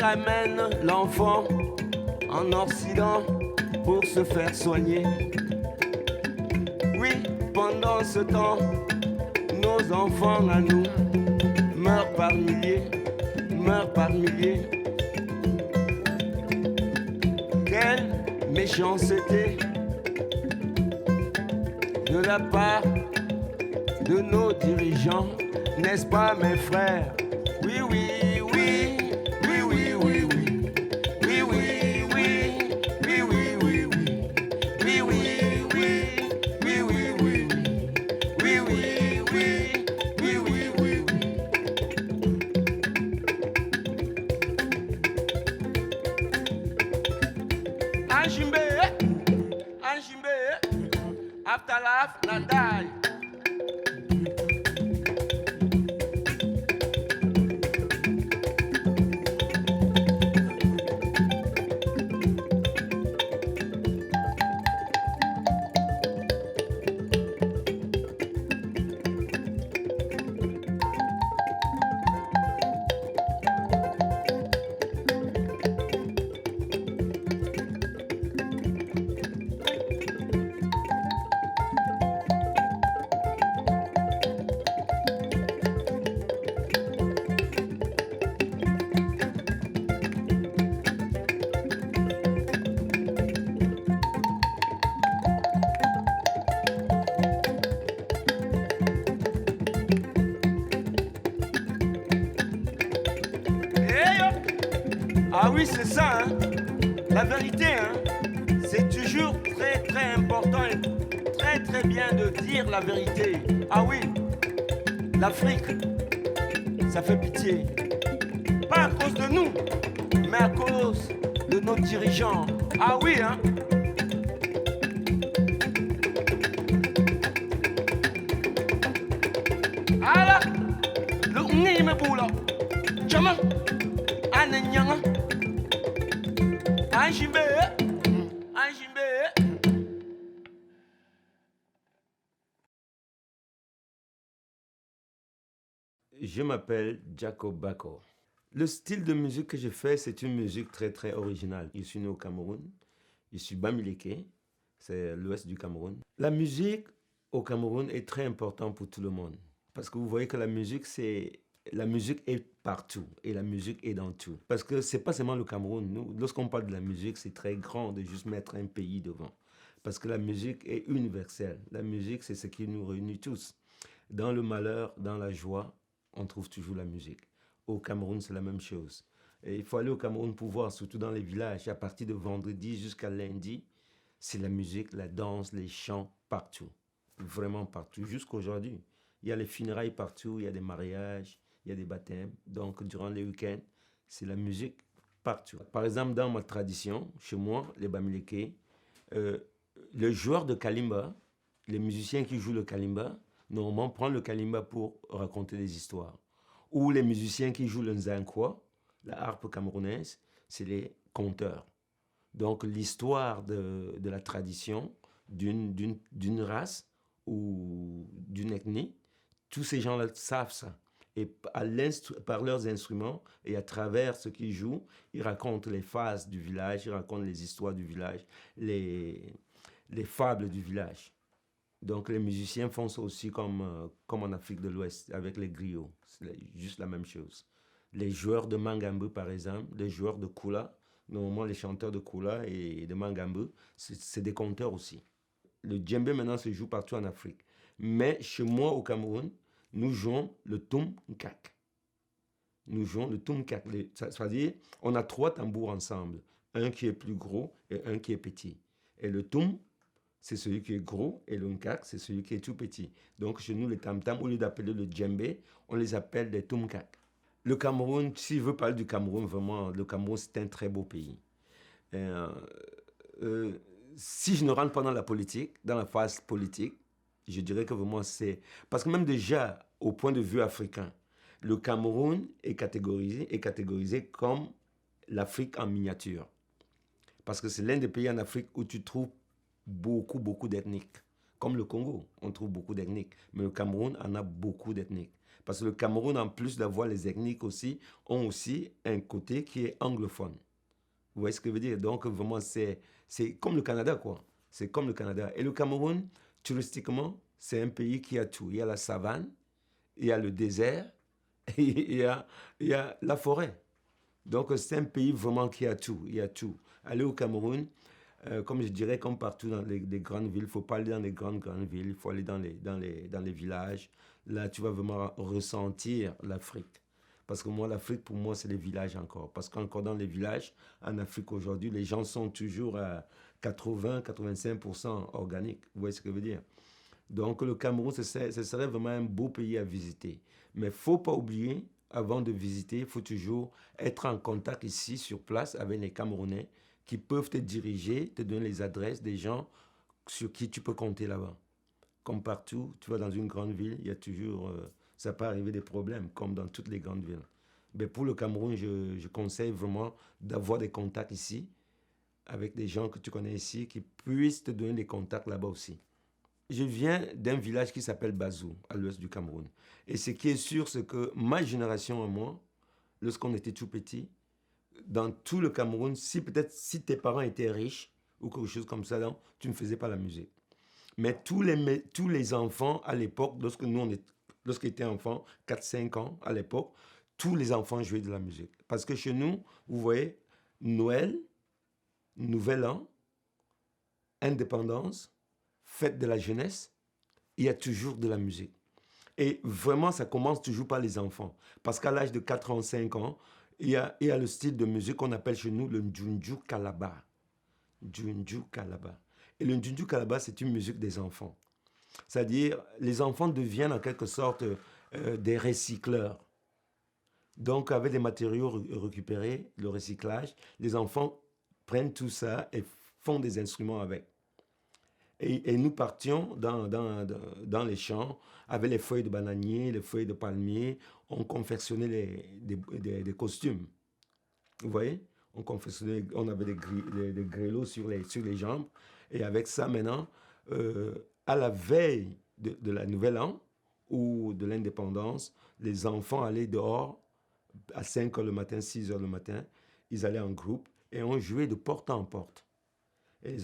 ramène l'enfant en Occident pour se faire soigner. Oui, pendant ce temps, nos enfants à nous meurent par milliers, meurent par milliers. Quelle méchanceté de la part de nos dirigeants, n'est-ce pas mes frères? Oui, oui, oui, oui, oui, oui, oui. Oui, oui, oui, oui, oui, oui, oui. Oui, oui, oui, oui, oui, oui. Oui, oui, oui, oui, oui, oui, oui. Anjimbe, Anjimbe, after laugh, not die. Ah oui, c'est ça, hein. La vérité, hein. C'est toujours très très important et très très bien de dire la vérité. Ah oui, l'Afrique, ça fait pitié. Pas à cause de nous, mais à cause de nos dirigeants. Ah oui, hein. Ah là, le ngi me boula. Chama, ananyanga. Anjimbe, Anjimbe. Je m'appelle Jaco Bako. Le style de musique que je fais, c'est une musique très très originale. Je suis né au Cameroun, je suis Bamileke, c'est l'ouest du Cameroun. La musique au Cameroun est très importante pour tout le monde. Parce que vous voyez que la musique est partout et la musique est dans tout. Parce que c'est pas seulement le Cameroun. Nous, lorsqu'on parle de la musique, c'est très grand de juste mettre un pays devant. Parce que la musique est universelle. La musique, c'est ce qui nous réunit tous. Dans le malheur, dans la joie, on trouve toujours la musique. Au Cameroun, c'est la même chose. Et il faut aller au Cameroun pour voir, surtout dans les villages, à partir de vendredi jusqu'à lundi, c'est la musique, la danse, les chants, partout. Vraiment partout, jusqu'aujourd'hui. Il y a les funérailles partout, il y a des mariages, il y a des baptêmes. Donc, durant les week-ends, c'est la musique partout. Par exemple, dans ma tradition, chez moi, les Bamileke, le joueur de kalimba, les musiciens qui jouent le kalimba, normalement prennent le kalimba pour raconter des histoires. Ou les musiciens qui jouent le nzankwa, la harpe camerounaise, c'est les conteurs. Donc, l'histoire de la tradition d'une race ou d'une ethnie, tous ces gens-là savent ça. Et par leurs instruments et à travers ce qu'ils jouent, ils racontent les phases du village, ils racontent les histoires du village, les fables du village. Donc les musiciens font ça aussi comme en Afrique de l'Ouest, avec les griots. C'est juste la même chose. Les joueurs de Mangambe, par exemple, les joueurs de Kula, normalement les chanteurs de Kula et de Mangambe, c'est des conteurs aussi. Le djembé maintenant se joue partout en Afrique. Mais chez moi au Cameroun, nous jouons le Tum Nkak. Nous jouons le Tum Nkak. C'est-à-dire, on a 3 tambours ensemble. Un qui est plus gros et un qui est petit. Et le Tum, c'est celui qui est gros et le Nkak, c'est celui qui est tout petit. Donc chez nous, les tam-tams, au lieu d'appeler le djembé, on les appelle des Tum Nkak. Le Cameroun, s'il veut parler du Cameroun, vraiment, le Cameroun, c'est un très beau pays. Si je ne rentre pas dans la politique, dans la phase politique, je dirais que vraiment c'est... Parce que même déjà, au point de vue africain, le Cameroun est catégorisé comme l'Afrique en miniature. Parce que c'est l'un des pays en Afrique où tu trouves beaucoup d'ethniques. Comme le Congo, on trouve beaucoup d'ethniques. Mais le Cameroun en a beaucoup d'ethniques. Parce que le Cameroun, en plus d'avoir les ethniques aussi, ont aussi un côté qui est anglophone. Vous voyez ce que je veux dire? Donc, vraiment, c'est comme le Canada, quoi. C'est comme le Canada. Et le Cameroun, touristiquement, c'est un pays qui a tout. Il y a la savane, il y a le désert, et il y a la forêt. Donc, c'est un pays vraiment qui a tout. Il y a tout. Aller au Cameroun, comme je dirais, comme partout dans les grandes villes, il ne faut pas aller dans les grandes villes, il faut aller dans les villages. Là, tu vas vraiment ressentir l'Afrique. Parce que moi, l'Afrique, pour moi, c'est les villages encore. Parce qu'encore dans les villages, en Afrique aujourd'hui, les gens sont toujours à 80-85% organiques. Vous voyez ce que je veux dire? Donc, le Cameroun, ce serait vraiment un beau pays à visiter. Mais il ne faut pas oublier, avant de visiter, il faut toujours être en contact ici, sur place, avec les Camerounais qui peuvent te diriger, te donner les adresses des gens sur qui tu peux compter là-bas. Comme partout, tu vas dans une grande ville, il y a toujours, ça peut arriver des problèmes, comme dans toutes les grandes villes. Mais pour le Cameroun, je conseille vraiment d'avoir des contacts ici, avec des gens que tu connais ici, qui puissent te donner des contacts là-bas aussi. Je viens d'un village qui s'appelle Bazou, à l'ouest du Cameroun. Et ce qui est sûr, c'est que ma génération et moi, lorsqu'on était tout petit, dans tout le Cameroun, si tes parents étaient riches ou quelque chose comme ça, donc, tu ne faisais pas la musique. Mais tous les enfants à l'époque, lorsqu'ils étaient enfants, 4 5 ans à l'époque, tous les enfants jouaient de la musique. Parce que chez nous, vous voyez, Noël, Nouvel An, Indépendance, fête de la jeunesse, il y a toujours de la musique. Et vraiment, ça commence toujours par les enfants. Parce qu'à l'âge de 4 ans, 5 ans, il y a le style de musique qu'on appelle chez nous le Njunju Kalaba. Njunju Kalaba. Et le Njunju Kalaba, c'est une musique des enfants. C'est-à-dire, les enfants deviennent en quelque sorte des recycleurs. Donc, avec des matériaux récupérés, le recyclage, les enfants prennent tout ça et font des instruments avec. Et nous partions dans les champs avec les feuilles de bananier, les feuilles de palmier. On confectionnait des costumes. Vous voyez? On avait des grelots sur les jambes. Et avec ça, maintenant, à la veille de la Nouvelle An ou de l'indépendance, les enfants allaient dehors à 5 heures le matin, 6 heures le matin. Ils allaient en groupe et on jouait de porte en porte. Et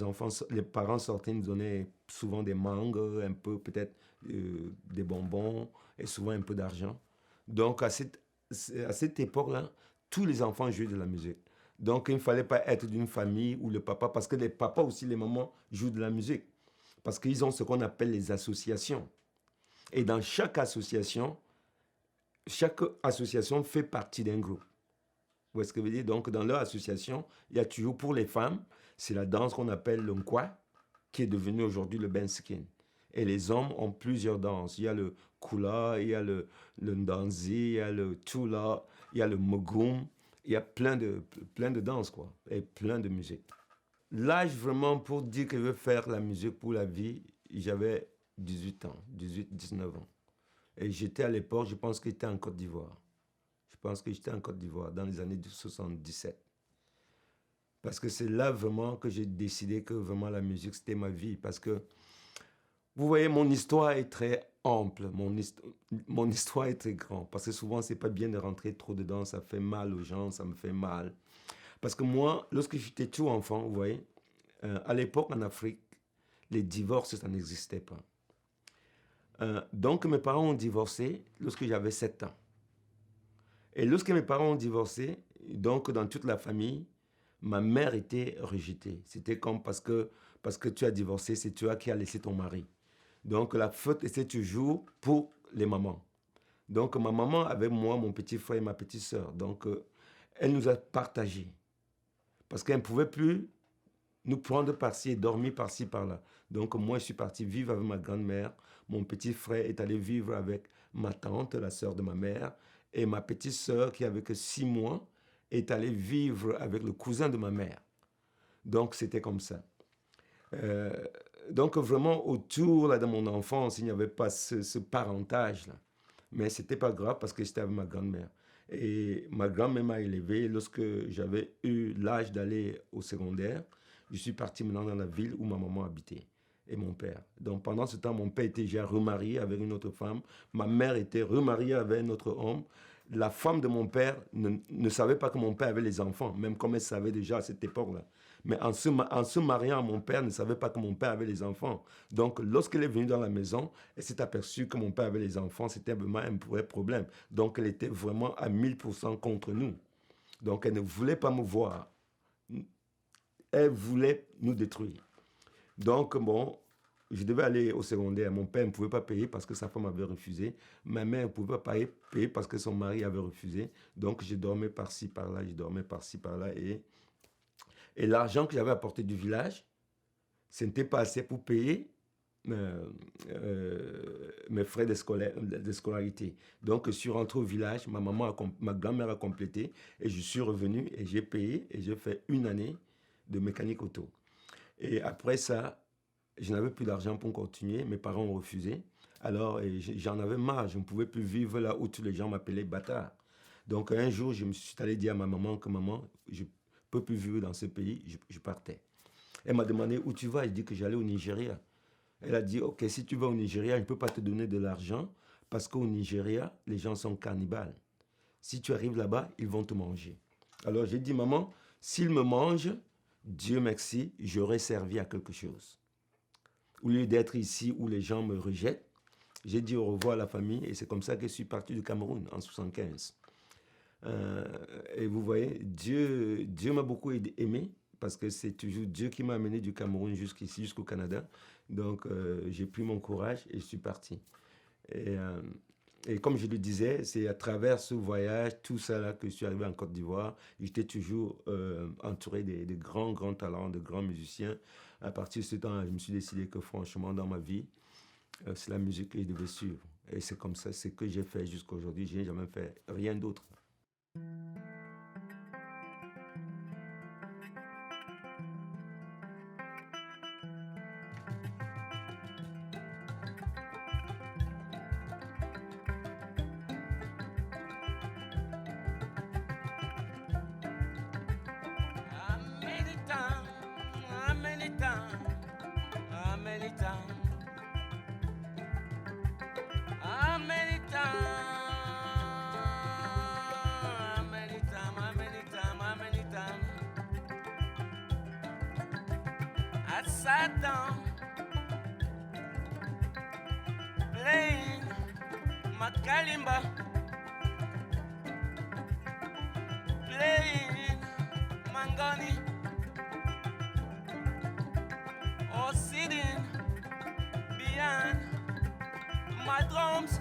les parents sortaient, nous donnaient souvent des mangues, un peu peut-être des bonbons et souvent un peu d'argent. Donc à cette époque-là, tous les enfants jouaient de la musique. Donc il ne fallait pas être d'une famille où le papa, parce que les papas aussi, les mamans jouent de la musique. Parce qu'ils ont ce qu'on appelle les associations. Et dans chaque association fait partie d'un groupe. Vous voyez ce que je veux dire? Donc, dans leur association, il y a toujours pour les femmes, c'est la danse qu'on appelle le nkwa, qui est devenue aujourd'hui le benskin. Et les hommes ont plusieurs danses. Il y a le kula, il y a le ndanzi, il y a le tula, il y a le mogum. Il y a plein de danses, quoi, et plein de musique. L'âge vraiment pour dire que je veux faire la musique pour la vie, j'avais 18 ans, 19 ans. Et j'étais à l'époque, je pense que j'étais en Côte d'Ivoire. Je pense que j'étais en Côte d'Ivoire dans les années 77. Parce que c'est là vraiment que j'ai décidé que vraiment la musique, c'était ma vie. Parce que, vous voyez, mon histoire est très ample. Mon histoire est très grande. Parce que souvent, c'est pas bien de rentrer trop dedans. Ça fait mal aux gens, ça me fait mal. Parce que moi, lorsque j'étais tout enfant, vous voyez, à l'époque en Afrique, les divorces, ça n'existait pas. Donc mes parents ont divorcé lorsque j'avais 7 ans. Et lorsque mes parents ont divorcé, donc dans toute la famille, ma mère était rejetée. C'était comme parce que tu as divorcé, c'est toi qui as laissé ton mari. Donc la faute était toujours pour les mamans. Donc ma maman avait moi, mon petit frère et ma petite sœur. Donc elle nous a partagés. Parce qu'elle ne pouvait plus nous prendre par-ci et dormir par-ci, par-là. Donc moi, je suis parti vivre avec ma grand-mère. Mon petit frère est allé vivre avec ma tante, la sœur de ma mère. Et ma petite sœur, qui avait que 6 mois, est allée vivre avec le cousin de ma mère. Donc c'était comme ça. Donc vraiment, autour là, de mon enfance, il n'y avait pas ce parentage-là. Mais ce n'était pas grave parce que j'étais avec ma grand-mère. Et ma grand-mère m'a élevé lorsque j'avais eu l'âge d'aller au secondaire. Je suis parti maintenant dans la ville où ma maman habitait. et mon père. Donc pendant ce temps, mon père était déjà remarié avec une autre femme. Ma mère était remariée avec un autre homme. La femme de mon père ne savait pas que mon père avait les enfants, même comme elle savait déjà à cette époque-là. Mais en se mariant, mon père ne savait pas que mon père avait les enfants. Donc lorsqu'elle est venue dans la maison, elle s'est aperçue que mon père avait les enfants. C'était vraiment un vrai problème. Donc elle était vraiment à 1000% contre nous. Donc elle ne voulait pas me voir. Elle voulait nous détruire. Donc, bon, je devais aller au secondaire. Mon père ne pouvait pas payer parce que sa femme avait refusé. Ma mère ne pouvait pas payer parce que son mari avait refusé. Donc, je dormais par-ci, par-là, je dormais par-ci, par-là. Et l'argent que j'avais apporté du village, ce n'était pas assez pour payer mes frais de scolarité. Donc, je suis rentré au village, ma grand-mère a complété et je suis revenu et j'ai payé et j'ai fait une année de mécanique auto. Et après ça, je n'avais plus d'argent pour continuer. Mes parents ont refusé. Alors, j'en avais marre. Je ne pouvais plus vivre là où tous les gens m'appelaient bâtard. Donc, un jour, je me suis allé dire à ma maman que maman, je ne peux plus vivre dans ce pays. Je partais. Elle m'a demandé où tu vas. Je dis que j'allais au Nigeria. Elle a dit, OK, si tu vas au Nigeria, je ne peux pas te donner de l'argent parce qu'au Nigeria, les gens sont cannibales. Si tu arrives là-bas, ils vont te manger. Alors, j'ai dit, maman, s'ils me mangent, Dieu merci, j'aurais servi à quelque chose. Au lieu d'être ici où les gens me rejettent, j'ai dit au revoir à la famille et c'est comme ça que je suis parti du Cameroun en 1975. Et vous voyez, Dieu m'a beaucoup aimé parce que c'est toujours Dieu qui m'a amené du Cameroun jusqu'ici, jusqu'au Canada. Donc, j'ai pris mon courage et je suis parti. Et comme je le disais, c'est à travers ce voyage, tout ça là, que je suis arrivé en Côte d'Ivoire. J'étais toujours entouré de grands, grands talents, de grands musiciens. À partir de ce temps, je me suis décidé que franchement, dans ma vie, c'est la musique que je devais suivre. Et c'est comme ça, c'est ce que j'ai fait jusqu'à aujourd'hui. Je n'ai jamais fait rien d'autre. Sat down playing my kalimba, playing mangani, or sitting behind my drums,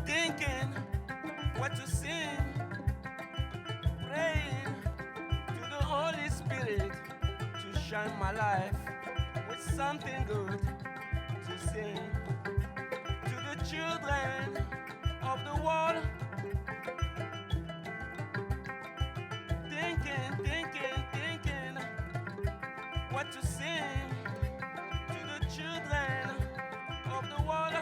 thinking what to sing, praying to the Holy Spirit to shine my life with something good to sing to the children of the world. Thinking what to sing to the children of the world.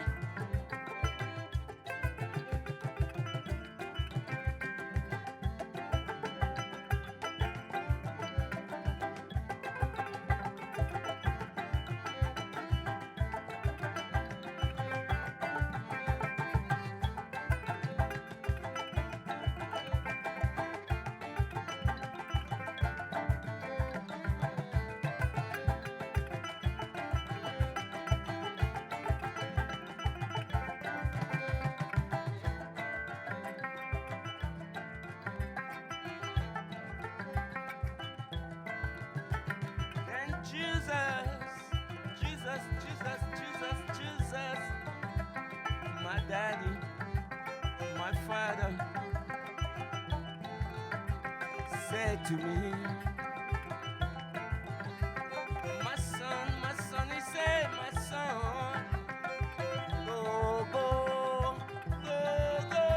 Jesus, my daddy, my father, said to me, my son, he said, my son, go, go, go, go,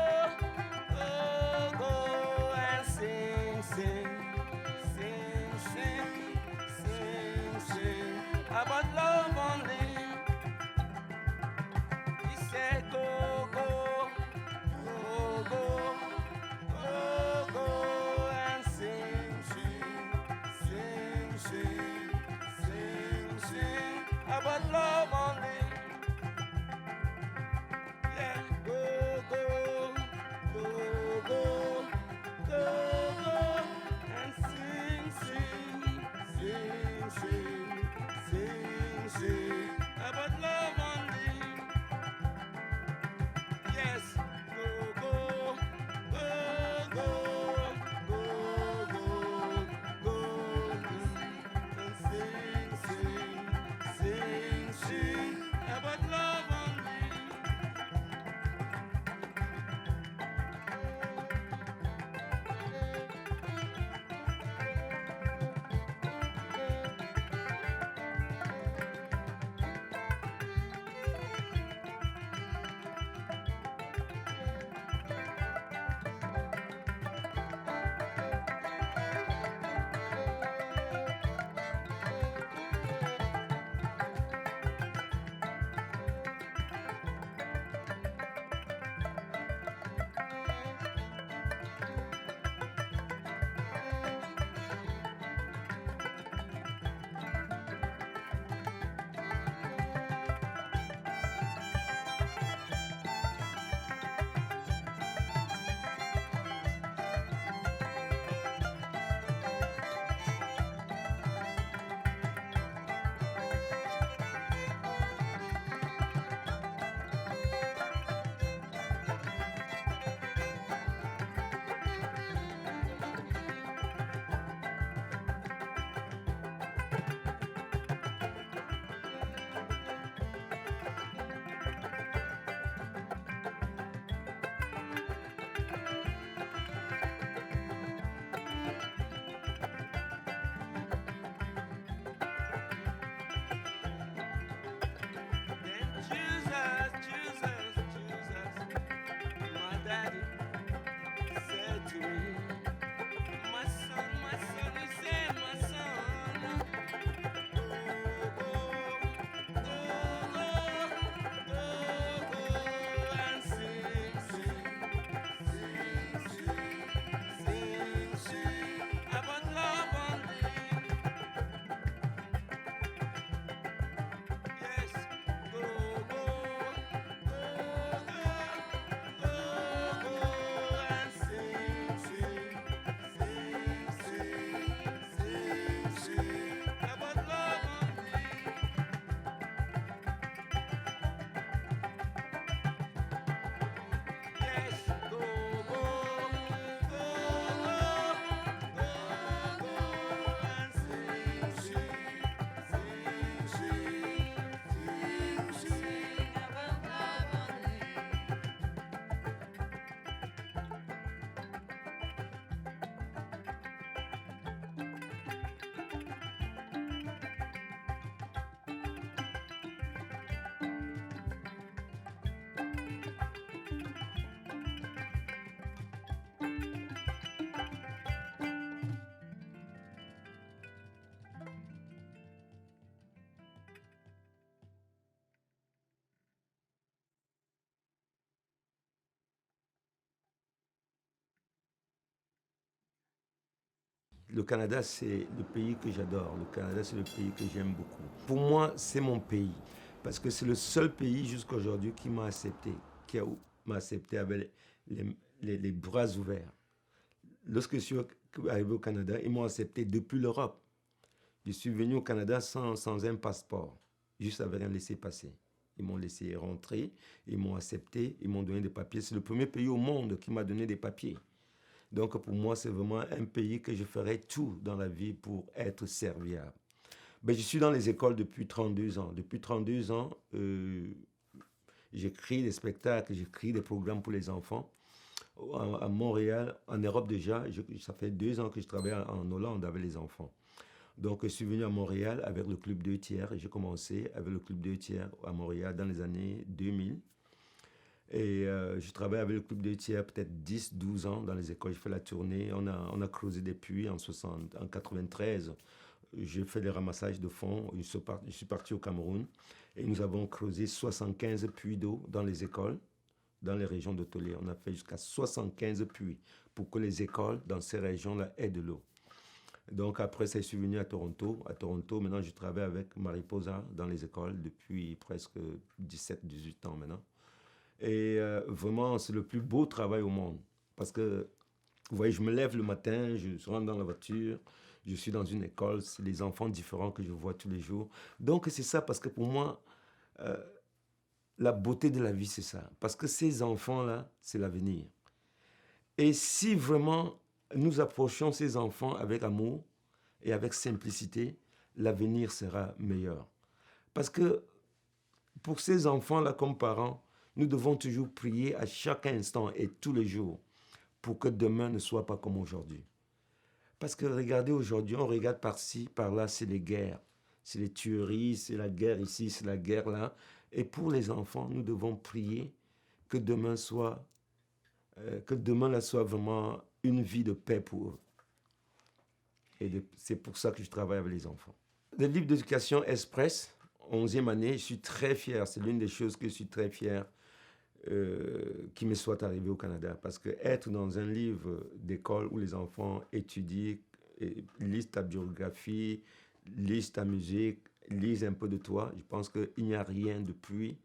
go, go and sing, sing, sing, sing, sing, sing about love only. He said, go, go, go, go, go, go and sing, sing. Le Canada, c'est le pays que j'adore. Le Canada, c'est le pays que j'aime beaucoup. Pour moi, c'est mon pays. Parce que c'est le seul pays jusqu'à aujourd'hui qui m'a accepté, m'a accepté avec les bras ouverts. Lorsque je suis arrivé au Canada, ils m'ont accepté depuis l'Europe. Je suis venu au Canada sans un passeport, juste avec un laissez-passer. Ils m'ont laissé rentrer, ils m'ont accepté, ils m'ont donné des papiers. C'est le premier pays au monde qui m'a donné des papiers. Donc pour moi, c'est vraiment un pays que je ferai tout dans la vie pour être serviable. Ben, je suis dans les écoles depuis 32 ans. Depuis 32 ans, j'écris des spectacles, j'écris des programmes pour les enfants. À Montréal, en Europe déjà, ça fait 2 ans que je travaille en Hollande avec les enfants. Donc, je suis venu à Montréal avec le Club 2 tiers. J'ai commencé avec le Club 2 tiers à Montréal dans les années 2000. Et je travaille avec le Club 2 tiers peut-être 10-12 ans dans les écoles. Je fais la tournée. On a creusé des puits en 93. J'ai fait des ramassages de fonds. Je suis parti au Cameroun. Et nous avons creusé 75 puits d'eau dans les écoles, dans les régions de Tolé. On a fait jusqu'à 75 puits pour que les écoles dans ces régions-là aient de l'eau. Donc après ça, je suis venu à Toronto. À Toronto, maintenant, je travaille avec Mariposa dans les écoles depuis presque 17-18 ans maintenant. Et vraiment, c'est le plus beau travail au monde. Parce que, vous voyez, je me lève le matin, je rentre dans la voiture, je suis dans une école, c'est les enfants différents que je vois tous les jours. Donc c'est ça, parce que pour moi, la beauté de la vie, c'est ça. Parce que ces enfants-là, c'est l'avenir. Et si vraiment nous approchons ces enfants avec amour et avec simplicité, l'avenir sera meilleur. Parce que pour ces enfants-là, comme parents, nous devons toujours prier à chaque instant et tous les jours pour que demain ne soit pas comme aujourd'hui. Parce que regardez aujourd'hui, on regarde par-ci, par-là, c'est les guerres. C'est les tueries, c'est la guerre ici, c'est la guerre là. Et pour les enfants, nous devons prier que demain soit vraiment une vie de paix pour eux. Et c'est pour ça que je travaille avec les enfants. Le livre d'éducation Express, 11e année, je suis très fier. C'est l'une des choses que je suis très fier qui me soit arrivé au Canada. Parce que être dans un livre d'école où les enfants étudient, lisent ta biographie, lisent ta musique, lisent un peu de toi, je pense qu'il n'y a rien de plus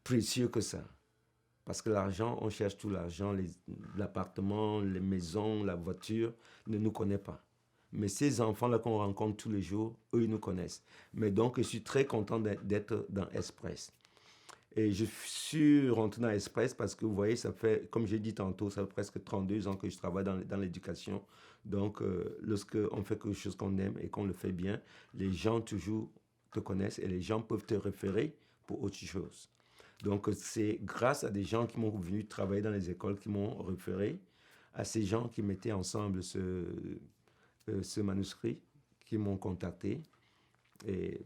précieux que ça. Parce que l'argent, on cherche tout l'argent, l'appartement, les maisons, la voiture, ne nous connaît pas. Mais ces enfants-là qu'on rencontre tous les jours, eux, ils nous connaissent. Mais donc, je suis très content d'être dans Express. Et je suis rentré dans Express parce que, vous voyez, ça fait, comme j'ai dit tantôt, ça fait presque 32 ans que je travaille dans l'éducation. Donc, lorsqu'on fait quelque chose qu'on aime et qu'on le fait bien, les gens toujours te connaissent et les gens peuvent te référer pour autre chose. Donc, c'est grâce à des gens qui m'ont venu travailler dans les écoles, qui m'ont référé, à ces gens qui mettaient ensemble ce manuscrit, qui m'ont contacté. Et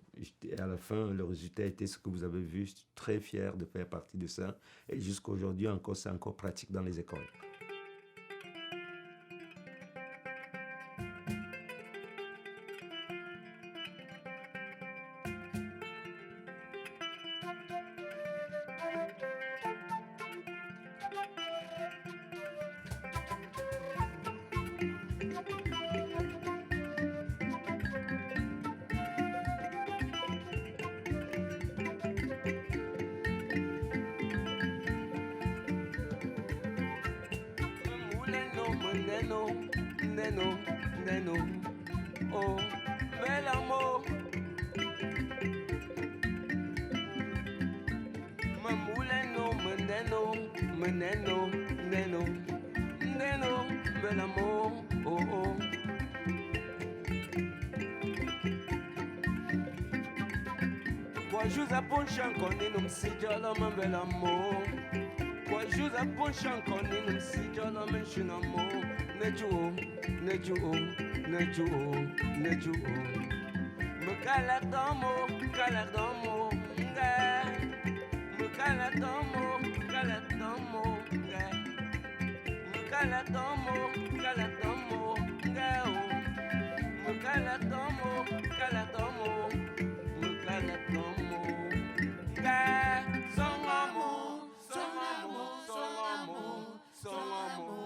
à la fin, le résultat était ce que vous avez vu. Je suis très fier de faire partie de ça. Et jusqu'à aujourd'hui, c'est encore pratique dans les écoles. Oh, bel amour. Mamuleno, meneno, bel amour. Oh, oh. Quajus a ponchan coninum sijalom bel amour. Quajus a ponchan coninum sijalom shinamo. Neju. Me cala tomo, me cala tomo, son amour.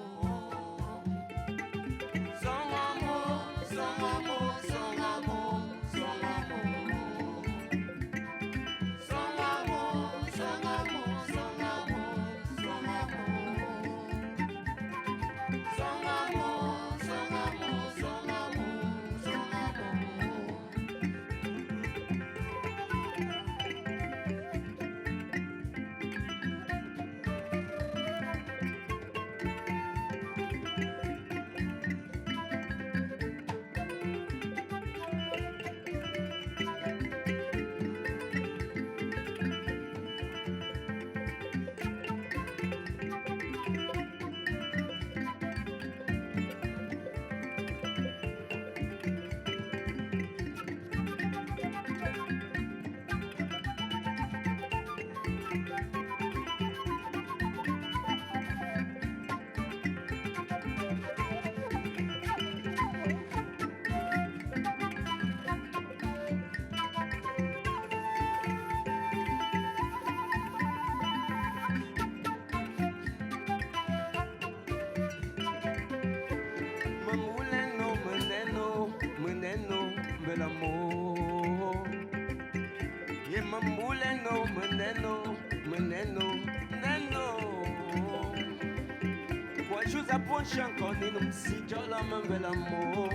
approcham quando não se jola man velamo.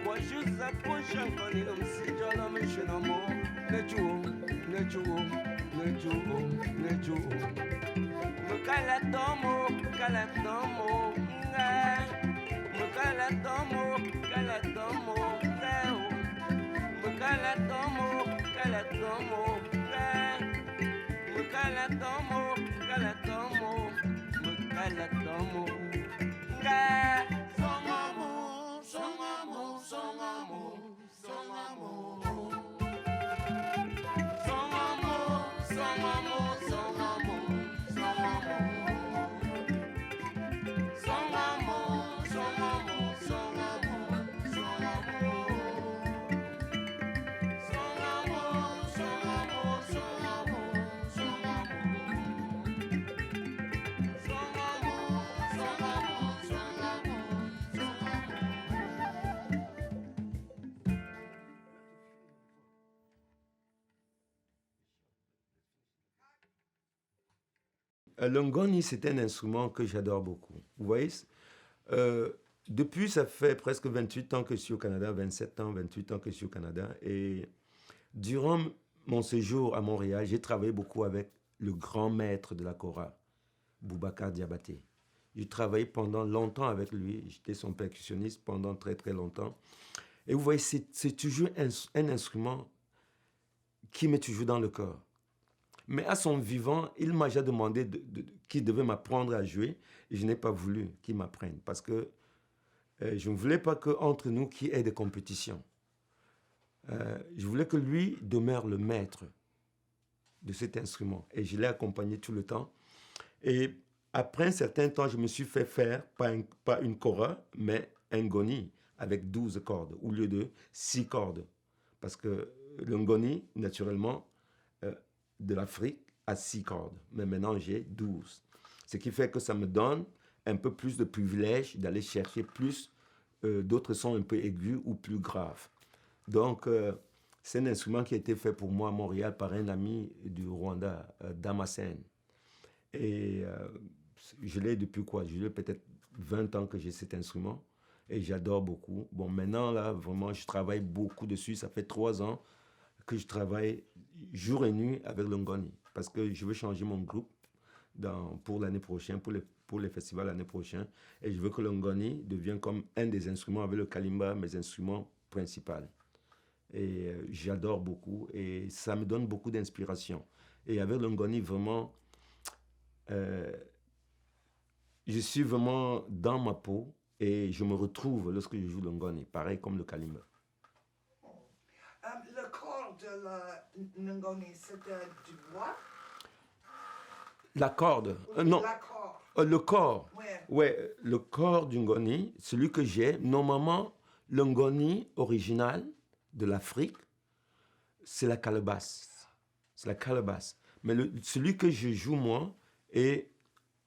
Quando approcham quando não se jola man chinamo. Neju, neju, neju, neju. Mukala tomo, ngai. Mukala tomo, ngai. Mukala tomo, ngai. Mukala tomo, ngai. Son amor, son amor, son amor, son amor. Son amor, son amor, son amor, son amor. Son amor, son amor, son amor, son amor. Son amor, son amor, son amor, son amor. Son amor, son amor, son amor, son Le ngoni, c'est un instrument que j'adore beaucoup. Vous voyez, depuis, ça fait presque 28 ans que je suis au Canada, 27 ans, 28 ans que je suis au Canada. Et durant mon séjour à Montréal, j'ai travaillé beaucoup avec le grand maître de la kora, Boubacar Diabaté. J'ai travaillé pendant longtemps avec lui. J'étais son percussionniste pendant très, très longtemps. Et vous voyez, c'est toujours un instrument qui m'est toujours dans le corps. Mais à son vivant, il m'a déjà demandé qu'il devait m'apprendre à jouer. Et je n'ai pas voulu qu'il m'apprenne parce que je ne voulais pas qu'entre nous, qu'il y ait des compétitions. Je voulais que lui demeure le maître de cet instrument. Et je l'ai accompagné tout le temps. Et après un certain temps, je me suis fait faire, pas une kora, mais un ngoni avec 12 cordes au lieu de 6 cordes. Parce que le ngoni, naturellement, de l'Afrique a 6 cordes. Mais maintenant, j'ai 12. Ce qui fait que ça me donne un peu plus de privilège d'aller chercher plus d'autres sons un peu aigus ou plus graves. Donc, c'est un instrument qui a été fait pour moi à Montréal par un ami du Rwanda, Damascène. Et je l'ai depuis quoi? Je l'ai peut-être 20 ans que j'ai cet instrument et j'adore beaucoup. Bon, maintenant, là, vraiment, je travaille beaucoup dessus. Ça fait 3 ans que je travaille jour et nuit avec le ngoni parce que je veux changer mon groupe pour l'année prochaine, pour les festivals l'année prochaine. Et je veux que le ngoni devienne comme un des instruments avec le kalimba, mes instruments principaux. Et j'adore beaucoup et ça me donne beaucoup d'inspiration. Et avec le ngoni, vraiment, je suis vraiment dans ma peau et je me retrouve lorsque je joue le ngoni, pareil comme le kalimba. Le corps de la ngoni, c'est du bois? La corde? Non. La corde. Le corps. Ouais. Ouais, le corps du ngoni, celui que j'ai, normalement, le ngoni original de l'Afrique, c'est la calebasse. C'est la calebasse. Mais celui que je joue, moi, est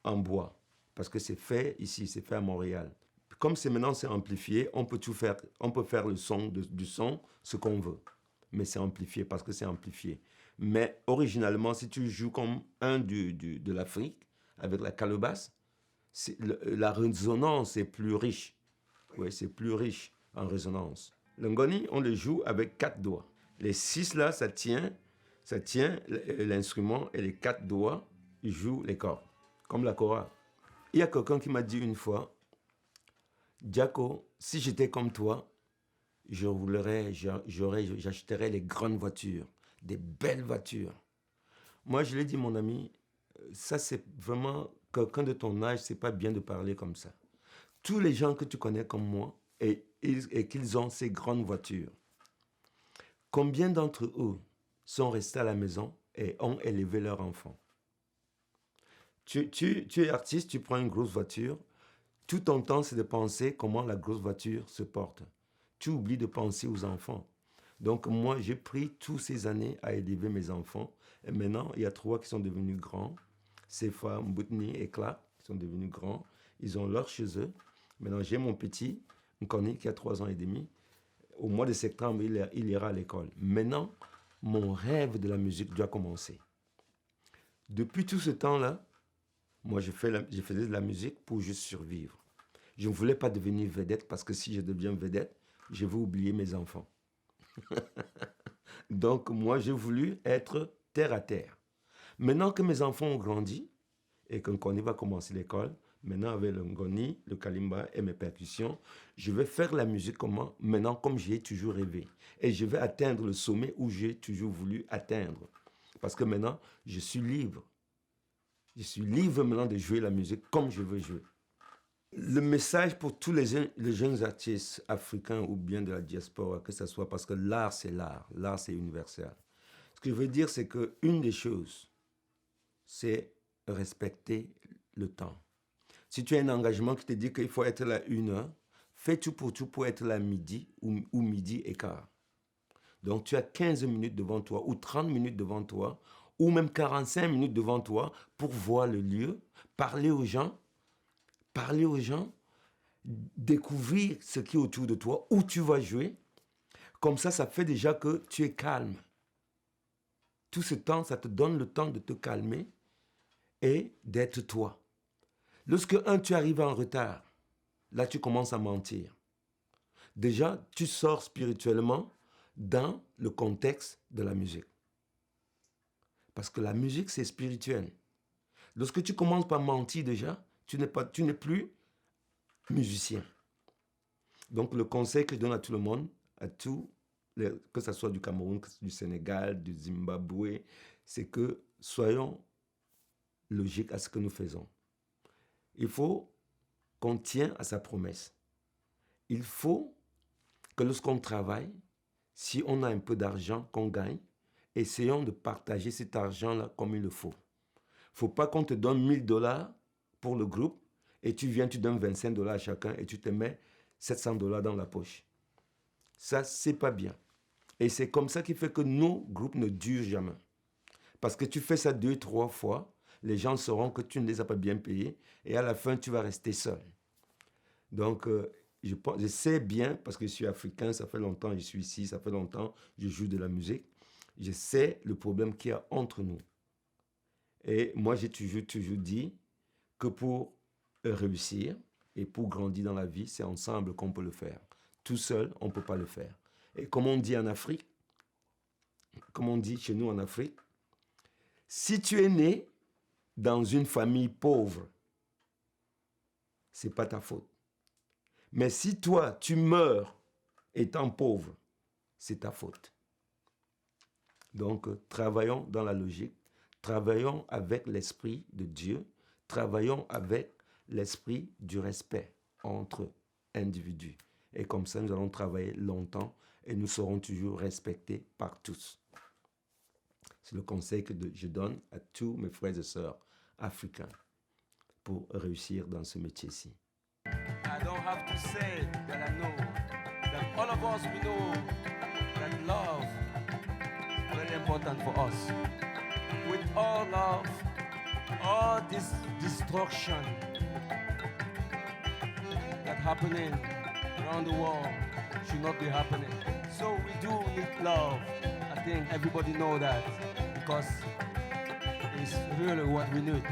en bois. Parce que c'est fait ici, c'est fait à Montréal. Comme maintenant c'est amplifié, on peut tout faire. On peut faire le son du son, ce qu'on veut. Mais c'est amplifié parce que c'est amplifié. Mais originalement, si tu joues comme un de l'Afrique, avec la calebasse, la résonance est plus riche. Oui, c'est plus riche en résonance. Le ngoni, on le joue avec 4 doigts. Les 6 là, ça tient l'instrument et les 4 doigts, ils jouent les cordes, comme la kora. Il y a quelqu'un qui m'a dit une fois, Jaco, si j'étais comme toi, j'achèterais les grandes voitures, des belles voitures. Moi, je lui ai dit, mon ami, ça c'est vraiment, quelqu'un de ton âge, c'est pas bien de parler comme ça. Tous les gens que tu connais comme moi, et qu'ils ont ces grandes voitures, combien d'entre eux sont restés à la maison et ont élevé leurs enfants? Tu es artiste, tu prends une grosse voiture, tout ton temps c'est de penser comment la grosse voiture se porte. Tu oublies de penser aux enfants. Donc moi, j'ai pris toutes ces années à élever mes enfants. Et maintenant, il y a 3 qui sont devenus grands. Sefa, Mboutni et Clark, qui sont devenus grands. Ils ont leur chez eux. Maintenant, j'ai mon petit, Nkoni, qui a 3 ans et demi. Au mois de septembre, il ira à l'école. Maintenant, mon rêve de la musique doit commencer. Depuis tout ce temps-là, moi, je faisais de la musique pour juste survivre. Je ne voulais pas devenir vedette parce que si je deviens vedette, je vais oublier mes enfants. Donc, moi, j'ai voulu être terre à terre. Maintenant que mes enfants ont grandi et que Nkoni va commencer l'école, maintenant avec le ngoni, le kalimba et mes percussions, je vais faire la musique maintenant comme j'ai toujours rêvé. Et je vais atteindre le sommet où j'ai toujours voulu atteindre. Parce que maintenant, je suis libre. Je suis libre maintenant de jouer la musique comme je veux jouer. Le message pour tous les jeunes artistes africains ou bien de la diaspora, que ce soit parce que l'art c'est universel. Ce que je veux dire, c'est qu'une des choses, c'est respecter le temps. Si tu as un engagement qui te dit qu'il faut être là 1 heure, fais tout pour être là midi ou midi et quart. Donc tu as 15 minutes devant toi ou 30 minutes devant toi ou même 45 minutes devant toi pour voir le lieu, parler aux gens, découvrir ce qui est autour de toi, où tu vas jouer. Comme ça fait déjà que tu es calme. Tout ce temps, ça te donne le temps de te calmer et d'être toi. Lorsque tu arrives en retard, là tu commences à mentir. Déjà, tu sors spirituellement dans le contexte de la musique. Parce que la musique, c'est spirituel. Lorsque tu commences par mentir déjà, tu n'es plus musicien. Donc le conseil que je donne à tout le monde, que ce soit du Cameroun, du Sénégal, du Zimbabwe, c'est que soyons logiques à ce que nous faisons. Il faut qu'on tienne à sa promesse. Il faut que lorsqu'on travaille, si on a un peu d'argent qu'on gagne, essayons de partager cet argent-là comme il le faut. Il ne faut pas qu'on te donne $1000 pour le groupe et tu donnes $25 à chacun et tu te mets $700 dans la poche. Ça, c'est pas bien. Et c'est comme ça qui fait que nos groupes ne durent jamais. Parce que tu fais ça 2-3 fois, les gens sauront que tu ne les as pas bien payés et à la fin, tu vas rester seul. Donc, je sais bien, parce que je suis africain, ça fait longtemps que je suis ici, ça fait longtemps que je joue de la musique. Je sais le problème qu'il y a entre nous. Et moi, j'ai toujours dit que pour réussir et pour grandir dans la vie, c'est ensemble qu'on peut le faire. Tout seul, on ne peut pas le faire. Et comme on dit en Afrique, comme on dit chez nous en Afrique, si tu es né dans une famille pauvre, ce n'est pas ta faute. Mais si toi, tu meurs étant pauvre, c'est ta faute. Donc, travaillons dans la logique, travaillons avec l'esprit de Dieu, travaillons avec l'esprit du respect entre individus. Et comme ça, nous allons travailler longtemps et nous serons toujours respectés par tous. C'est le conseil que je donne à tous mes frères et sœurs africains pour réussir dans ce métier-ci. I don't have to say that I know that all of us, we know that love is very important for us. With all love, all this destruction that's happening around the world should not be happening. So we do need love. I think everybody knows that because it's really what we need.